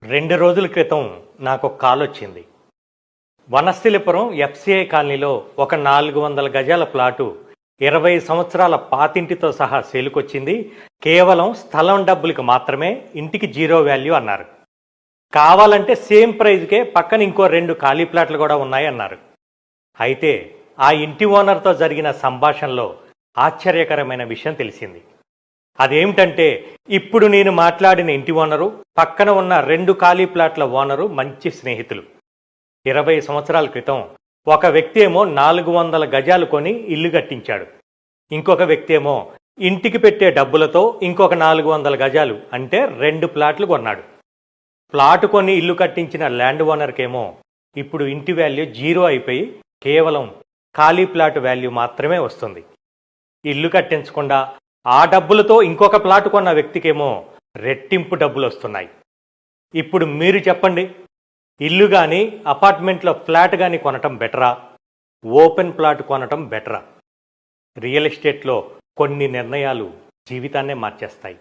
2 రోజుల క్రితం నాకొక కాలొచ్చింది. వనస్థలిపురం ఎఫ్‌సిఐ కాలనీలో ఒక 400 గజాల ప్లాటు 20 సంవత్సరాల పాతింటితో సహా సేలుకొచ్చింది. కేవలం స్థలం డబ్బులకి మాత్రమే, ఇంటికి జీరో వాల్యూ అన్నారు. కావాలంటే సేమ్ ప్రైజ్‌కే పక్కన ఇంకో 2 ఖాళీ ప్లాట్లు కూడా ఉన్నాయన్నారు. అయితే ఆ ఇంటి ఓనర్‌తో జరిగిన సంభాషణలో ఆశ్చర్యకరమైన విషయం తెలిసింది. అదేమిటంటే, ఇప్పుడు నేను మాట్లాడిన ఇంటి ఓనరు, పక్కన ఉన్న 2 ఖాళీ ప్లాట్ల ఓనరు మంచి స్నేహితులు. 20 సంవత్సరాల క్రితం ఒక వ్యక్తి ఏమో 400 గజాలు కొని ఇల్లు కట్టించాడు. ఇంకొక వ్యక్తి ఏమో ఇంటికి పెట్టే డబ్బులతో ఇంకొక 400 గజాలు అంటే 2 ప్లాట్లు కొన్నాడు. ప్లాటు కొని ఇల్లు కట్టించిన ల్యాండ్ ఓనర్కేమో ఇప్పుడు ఇంటి వాల్యూ జీరో అయిపోయి కేవలం ఖాళీ ప్లాట్ వాల్యూ మాత్రమే వస్తుంది. ఇల్లు కట్టించకుండా ఆ డబ్బులతో ఇంకొక ప్లాట్ కొన్న వ్యక్తికేమో రెట్టింపు డబ్బులు వస్తున్నాయి. ఇప్పుడు మీరు చెప్పండి, ఇల్లు కానీ అపార్ట్మెంట్లో ఫ్లాట్ కానీ కొనటం బెటరా, ఓపెన్ ప్లాట్ కొనటం బెటరా? రియల్ ఎస్టేట్లో కొన్ని నిర్ణయాలు జీవితాన్నే మార్చేస్తాయి.